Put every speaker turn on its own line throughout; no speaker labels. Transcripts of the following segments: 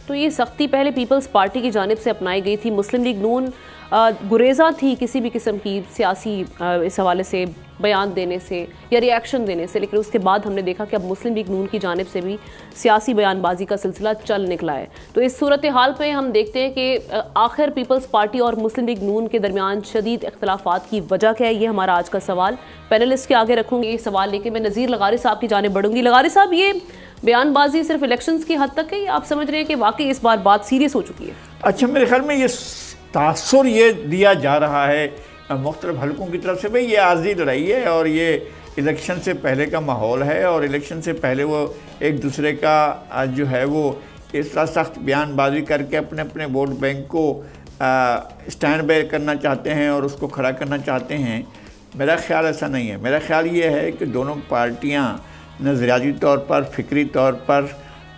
तो ये सख्ती पहले पीपल्स पार्टी की जानिब से अपनाई गई थी। मुस्लिम लीग नून गुरेज़ा थी किसी भी किस्म की सियासी इस हवाले से बयान देने से या रिएक्शन देने से, लेकिन उसके बाद हमने देखा कि अब मुस्लिम लीग नून की जानिब से भी सियासी बयानबाजी का सिलसिला चल निकला है। तो इस सूरत हाल पे हम देखते हैं कि आखिर पीपल्स पार्टी और मुस्लिम लीग नून के दरमियान शदीद इख्तलाफात की वजह क्या है, ये हमारा आज का सवाल पैनलिस्ट के आगे रखूँगी। ये सवाल लेके मैं नज़ीर लगारी साहब की जानिब बढ़ूँगी। लगारी साहब, ये बयानबाजी सिर्फ इलेक्शंस की हद तक है या आप समझ रहे हैं कि वाकई इस बार बात सीरियस हो चुकी है?
अच्छा, मेरे ख्याल में ये तासुर ये दिया जा रहा है मुख्तलिफ हलकों की तरफ से, भाई ये आर्जी लड़ाई है और ये इलेक्शन से पहले का माहौल है और इलेक्शन से पहले वो एक दूसरे का जो है वो इस तरह सख्त बयानबाजी करके अपने अपने वोट बैंक को स्टैंड बाय करना चाहते हैं और उसको खड़ा करना चाहते हैं। मेरा ख्याल ऐसा नहीं है। मेरा ख्याल ये है कि दोनों पार्टियाँ नज़रियाती तौर पर, फ़िक्री तौर पर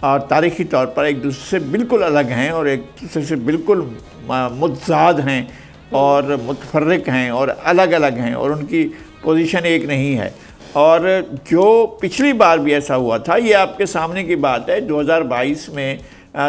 और तारीख़ी तौर पर एक दूसरे से बिल्कुल अलग हैं और एक दूसरे से बिल्कुल मुतज़ाद हैं और मुतफर्रिक हैं और अलग अलग हैं और उनकी पोजीशन एक नहीं है। और जो पिछली बार भी ऐसा हुआ था, ये आपके सामने की बात है, 2022 में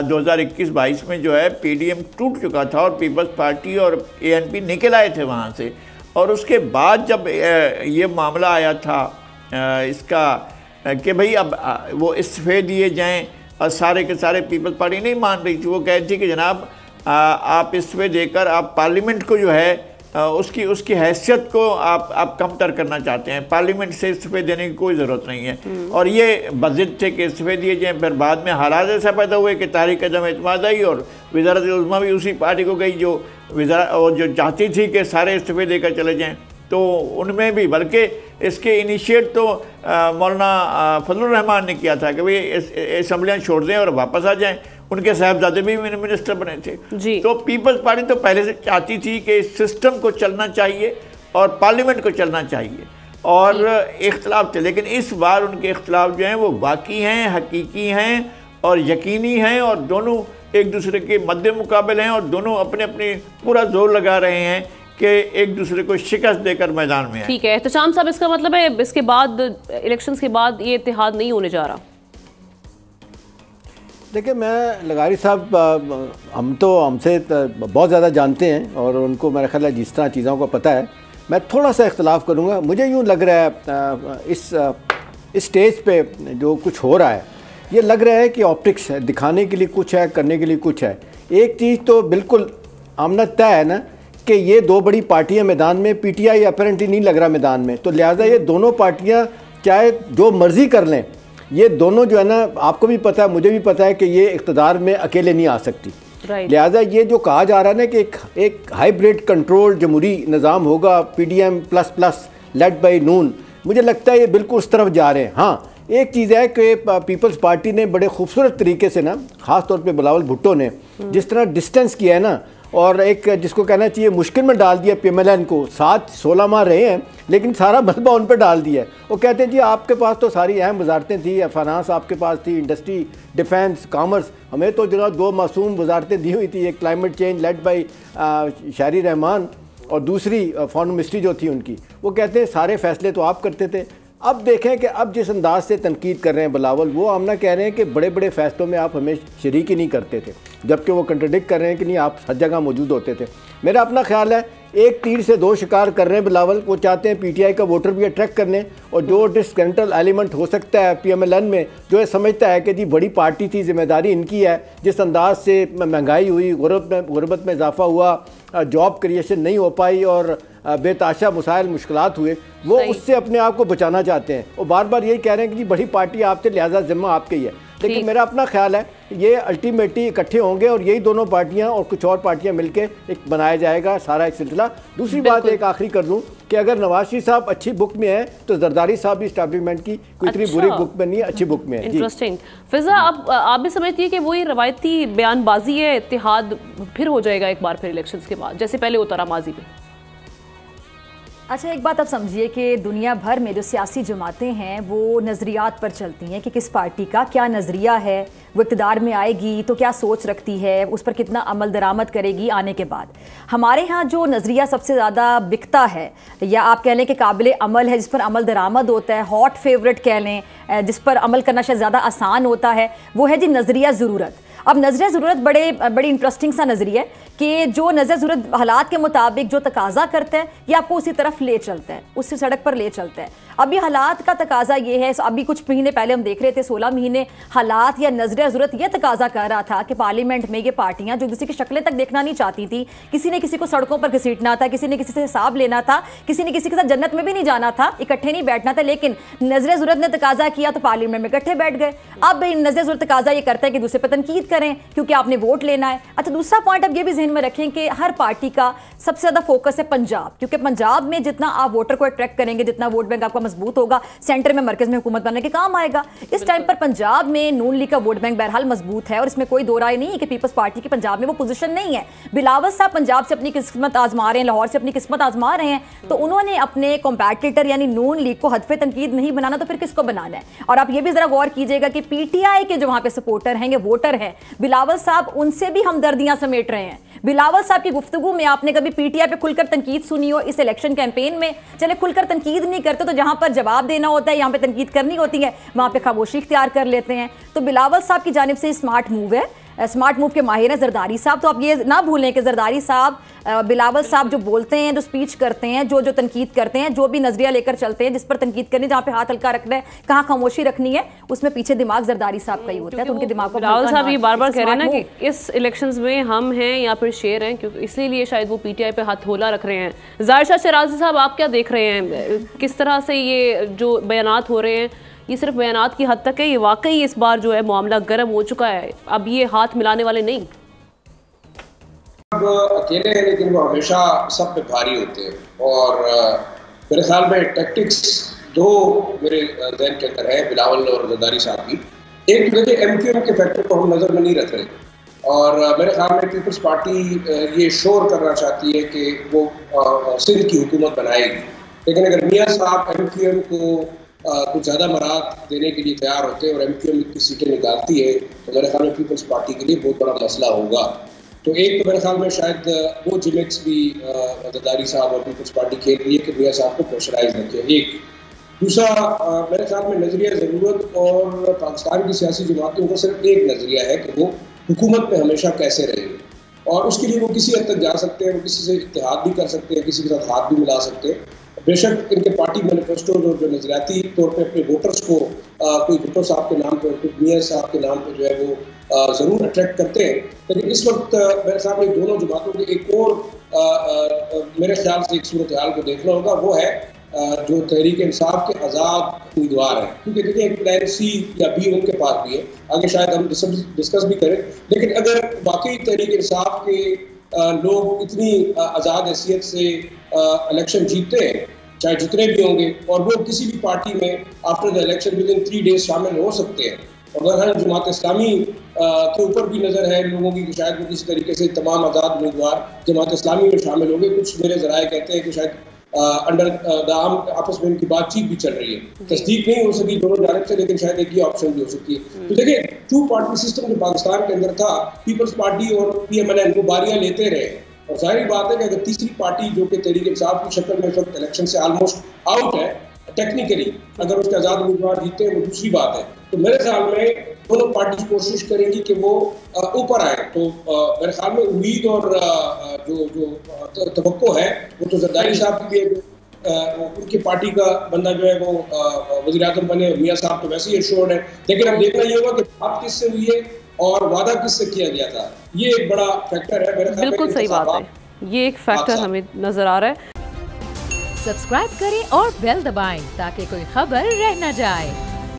2021-22 में जो है पीडीएम टूट चुका था और पीपल्स पार्टी और एएनपी निकल आए थे वहाँ से। और उसके बाद जब ये मामला आया था इसका कि भाई अब वो इस्तीफे दिए जाएँ और सारे के सारे पीपल्स पार्टी नहीं मान रही थी। वो कह रही थी कि जनाब आप इस्तीफे देकर आप पार्लियामेंट को जो है उसकी हैसियत को आप कमतर करना चाहते हैं, पार्लियामेंट से इस्तीफे देने की कोई ज़रूरत नहीं है। और ये बज़िद थे कि इस्तीफे दिए जाएँ। फिर बाद में हालात ऐसा पैदा हुए कि तारीख अदम एतमाद आई और वज़ारत उज़्मा भी उसी पार्टी को गई जो जो चाहती थी कि सारे इस्तीफे देकर चले जाएँ। तो उनमें भी बल्कि इसके इनिशिएट तो मौलाना फजलुर रहमान ने किया था कि भाई असम्बलियाँ छोड़ दें और वापस आ जाएं। उनके साहबजादे भी मिनिस्टर बने थे जी। तो पीपल्स पार्टी तो पहले से चाहती थी कि इस सिस्टम को चलना चाहिए और पार्लियामेंट को चलना चाहिए और इख्तलाफ थे। लेकिन इस बार उनके इख्तलाफ जो हैं वो वाकई हैं, हकीकी हैं और यकीनी हैं और दोनों एक दूसरे के मद्दे मुकाबले हैं और दोनों अपने अपनी पूरा जोर लगा रहे हैं कि एक दूसरे को शिकस्त देकर मैदान में है।
ठीक है एहतशाम साहब, इसका मतलब है इसके बाद इलेक्शंस के बाद ये इत्तेहाद नहीं होने जा रहा?
देखिए, मैं लगारी साहब हम तो हमसे बहुत ज़्यादा जानते हैं और उनको मेरा ख्याल है जिस तरह चीज़ों को पता है। मैं थोड़ा सा इख्तलाफ करूँगा। मुझे यूँ लग रहा है इस स्टेज पे जो कुछ हो रहा है ये लग रहा है कि ऑप्टिक्स है, दिखाने के लिए कुछ है, करने के लिए कुछ है। एक चीज़ तो बिल्कुल आमना तय है ना कि ये दो बड़ी पार्टियां मैदान में, पीटीआई अपेरेंटली नहीं लग रहा मैदान में, तो लिहाजा ये दोनों पार्टियां चाहे जो मर्जी कर लें, ये दोनों जो है ना, आपको भी पता है मुझे भी पता है कि ये इक़्तिदार में अकेले नहीं आ सकती। लिहाजा ये जो कहा जा रहा है ना कि एक हाइब्रिड कंट्रोल जमहूरी निज़ाम होगा PDM plus plus led by Noon, मुझे लगता है ये बिल्कुल उस तरफ जा रहे हैं। हाँ, एक चीज़ है कि पीपल्स पार्टी ने बड़े खूबसूरत तरीके से ना, ख़ास तौर पे बिलावल भुट्टो ने जिस तरह डिस्टेंस किया है ना, और एक जिसको कहना चाहिए मुश्किल में डाल दिया पीएमएलएन को। 7-16 माह रहे हैं लेकिन सारा मलबा उन पर डाल दिया है। वो कहते हैं जी आपके पास तो सारी अहम वजारतें थी, फाइनेंस आपके पास थी, इंडस्ट्री, डिफेंस, कॉमर्स, हमें तो जो 2 मासूम वजारतें दी हुई थी, एक climate change led by Sherry Rehman और दूसरी फॉरेन मिनिस्ट्री जो थी उनकी। वो कहते हैं सारे फैसले तो आप करते थे। अब देखें कि अब जिस अंदाज से तनकीद कर रहे हैं बिलावल, वो आमना कह रहे हैं कि बड़े बड़े फैसलों में आप हमें शरीक ही नहीं करते थे, जबकि वो कंट्रडिक्ट कर रहे हैं कि नहीं आप हर जगह मौजूद होते थे। मेरा अपना ख्याल है एक तीर से 2 शिकार कर रहे हैं बिलावल। वो चाहते हैं पीटीआई का वोटर भी अट्रैक्ट करने और जो डिस्कंट्रोल एलिमेंट हो सकता है पीएमएलएन में, जो ये समझता है कि जी बड़ी पार्टी थी, जिम्मेदारी इनकी है, जिस अंदाज से महंगाई हुई, गुरबत में इजाफा हुआ, जॉब क्रिएशन नहीं हो पाई और बेताशा मसाइल मुश्किलात हुए, वो उससे अपने आप को बचाना चाहते हैं। वो बार बार यही कह रहे हैं कि जी बड़ी पार्टी आपसे, लिहाजा जिम्मा आपके ही है। लेकिन मेरा अपना ख्याल है ये अल्टीमेटली इकट्ठे होंगे और यही दोनों पार्टियां और कुछ और पार्टियां मिलकर एक बनाया जाएगा सारा एक सिलसिला। दूसरी बात एक आखिरी कर दूं कि अगर नवाज शरीफ साहब अच्छी बुक में है तो जरदारी साहब भी एस्टैब्लिशमेंट की कोई इतनी बुरी बुक में नहीं है, अच्छी बुक में है।
इंटरेस्टिंग। फिजा, अब आप भी समझती है कि वही रवायती बयानबाजी है, इत्तेहाद फिर हो जाएगा एक बार फिर इलेक्शंस के बाद, जैसे पहले होता रहा माजी में?
अच्छा, एक बात आप समझिए कि दुनिया भर में जो सियासी जमातें हैं वो नज़रियात पर चलती हैं कि किस पार्टी का क्या नज़रिया है, वो इक़्तिदार में आएगी तो क्या सोच रखती है, उस पर कितना अमल दरामद करेगी आने के बाद। हमारे यहाँ जो नज़रिया सबसे ज़्यादा बिकता है या आप कह लें कि काबिल अमल है, जिस पर अमल दरामद होता है, हॉट फेवरेट कह लें, जिस पर अमल करना शायद ज़्यादा आसान होता है, वो है जी नज़रिया ज़रूरत। अब नजरिया ज़रूरत बड़ी इंटरेस्टिंग सा नजरिया है कि जो नजर ज़रूरत हालात के मुताबिक जो तकाजा करता है ये आपको उसी तरफ ले चलता है, उसी सड़क पर ले चलता है। अभी हालात का तकाजा ये है, अभी कुछ महीने पहले हम देख रहे थे 16 महीने हालात या नजरिया ज़रूरत ये तकाजा कर रहा था कि पार्लियामेंट में ये पार्टियां जो किसी की शक्लें तक देखना नहीं चाहती थी, किसी ने किसी को सड़कों पर घसीटना था, किसी ने किसी से हिसाब लेना था, किसी ने किसी के साथ जन्नत में भी नहीं जाना था, इकट्ठे नहीं बैठना था, लेकिन नजरिया ज़रूरत ने तकाजा किया तो पार्लियामेंट में इकट्ठे बैठ गए। अब नजरिया ज़रूरत तकाजा ये करता है कि दूसरे पर तनकीद करें क्योंकि आपने वोट लेना है। अच्छा, दूसरा पॉइंट अब ये भी जहन में रखें कि हर पार्टी का सबसे ज्यादा फोकस है पंजाब, क्योंकि पंजाब में जितना आप वोटर को अट्रैक्ट करेंगे, जितना वोट बैंक आपका मजबूत होगा, सेंटर में मरकज में हुकूमत बनने के काम आएगा। इस टाइम पर पंजाब में नून लीग का वोट बैंक बहरहाल मजबूत है और इसमें कोई दो राय नहीं है कि पीपल्स पार्टी की पंजाब में वो पोजीशन नहीं है। बिलावल साहब पंजाब से अपनी किस्मत आजमा रहे हैं, लाहौर से अपनी किस्मत आजमा रहे हैं, तो उन्होंने अपने कॉम्पैटिटर यानी नून लीग को हदफे तनकीद नहीं बनाना, तो फिर किसको बनाना है? और आप ये भी जरा गौर कीजिएगा कि पीटीआई के जो वहां पे सपोर्टर हैं, ये वोटर हैं, बिलावल साहब उनसे भी हमदर्दियां समेट रहे हैं। बिलावल साहब की गुफ्तगू में आपने कभी पीटीआई पे खुलकर तनकीद सुनी हो इस इलेक्शन कैंपेन में? चले खुलकर तनकीद नहीं करते तो जहां पर जवाब देना होता है, यहां पे तनकीद करनी होती है, वहां पे खामोशी इख्तियार कर लेते हैं। तो बिलावल साहब की जानिब से स्मार्ट मूव है, स्मार्ट मूव के माहिर हैं जरदारी साहब। तो आप ये ना भूलें कि जरदारी साहब, बिलावल साहब जो बोलते हैं, जो स्पीच करते हैं, जो तनकीद करते हैं, जो भी नजरिया लेकर चलते हैं, जिस पर तनकीद करनी, जहाँ पे हाथ हल्का रखना है, कहाँ खामोशी रखनी है, उसमें पीछे दिमाग जरदारी साहब का ही होता है। तो उनके दिमाग को
बिलावल साहब ये बार बार कह रहे हैं ना कि इस इलेक्शंस में हम हैं या फिर शेर हैं, क्योंकि इसीलिए शायद वो पीटीआई पे हथौला रख रहे हैं। ज़ाहिर शाह शराजी साहब, आप क्या देख रहे हैं, किस तरह से ये जो बयानात हो रहे हैं, ये सिर्फ बयानात की हद तक है, ये वाकई इस बार जो है मामला गर्म हो चुका है, अब ये हाथ मिलाने वाले नहीं?
अब अकेले हैं लेकिन वो हमेशा सब पे भारी होते हैं और मेरे ख्याल में टैक्टिक्स दो मेरे ज़हन के अंदर है, बिलावल और जरदारी साहब की। एक तो देखिए एमक्यूएम के फैक्टर को हम नज़र में नहीं रख रहे और मेरे ख्याल में पीपल्स पार्टी ये शोर करना चाहती है कि वो सिंध की हुकूमत बनाएगी, लेकिन अगर मियाँ साहब एमक्यूएम को कुछ ज़्यादा मराहत देने के लिए तैयार होते हैं और एमक्यूएम की सीटें निकालती है तो मेरे ख्याल में पीपल्स पार्टी के लिए बहुत बड़ा मसला होगा। तो एक तो मेरे ख्याल में शायद वो जिमिक्स भी जरदारी साहब और पीपल्स पार्टी खेल रही है कि मियाँ साहब को प्रेशराइज रखें। एक दूसरा मेरे ख्याल में नजरिया ज़रूरत और पाकिस्तान की सियासी जमातों का सिर्फ एक नजरिया है कि वो हुकूमत में हमेशा कैसे रहेंगे और उसके लिए वो किसी हद तक जा सकते हैं, वो किसी से इत्तेहाद भी कर सकते हैं, किसी के साथ हाथ भी मिला सकते हैं। बेशक इनके पार्टी मैनिफेस्टो जो नजरियाती तौर पे अपने वोटर्स को कोई भुट्टो साहब के नाम पर, कोई मियाँ साहब के नाम पर जो है वो ज़रूर अट्रैक्ट करते हैं, लेकिन इस वक्त मेरे सामने दोनों जमातों के एक और मेरे ख्याल से एक सूरत हाल को देखना होगा, वो है जो तहरीक इंसाफ के आज़ाद उम्मीदवार हैं, क्योंकि देखिए एक प्लान सी या बी उनके पास भी है, आगे शायद हम डिस्कस भी करें, लेकिन अगर वाकई तहरीक इंसाफ के लोग इतनी आज़ाद हैसियत से इलेक्शन जीतते हैं, चाहे जितने भी होंगे, और वो किसी भी पार्टी में after the election with in 3 days शामिल हो सकते हैं, और अगर जमात इस्लामी के ऊपर भी नज़र है लोगों की कि शायद वो किसी तरीके से तमाम आज़ाद उम्मीदवार जमात इस्लामी में शामिल होंगे, कुछ मेरे ज़राए कहते हैं कि शायद अंडर द आर्म आपस में इनकी बातचीत भी चल रही है, तस्दीक नहीं हो सकी दोनों जानिब से, लेकिन शायद एक ही ऑप्शन भी हो सकती है। तो देखिए 2 पार्टी सिस्टम जो पाकिस्तान के अंदर था, पीपल्स पार्टी और PMLN वो बारियां लेते रहे, और जाहिर बात है कि अगर तीसरी पार्टी जो कि तहरीक इंसाफ की शक्ल में इस वक्त इलेक्शन से ऑलमोस्ट आउट है टेक्निकली, अगर उसके आज़ाद उम्मीदवार जीते हैं वो दूसरी बात है, तो मेरे ख्याल में दोनों पार्टी कोशिश करेंगी कि वो ऊपर आए। तो मेरे ख्याल में उम्मीद और जो तवक्को है वो तो जरदारी साहब की भी उनकी पार्टी का बंदा जो है वो वज़ीर आज़म बने, मियाँ साहब तो वैसे ही एश्योर्ड है, लेकिन अब देखना ये होगा कि बात किससे हुई है और वादा किससे किया गया था, ये एक बड़ा फैक्टर है मेरे ख्याल में।
बिल्कुल सही बात है, ये एक फैक्टर हमें नजर आ रहा है।
सब्सक्राइब करें और बेल दबाएं ताकि कोई खबर रह न जाए।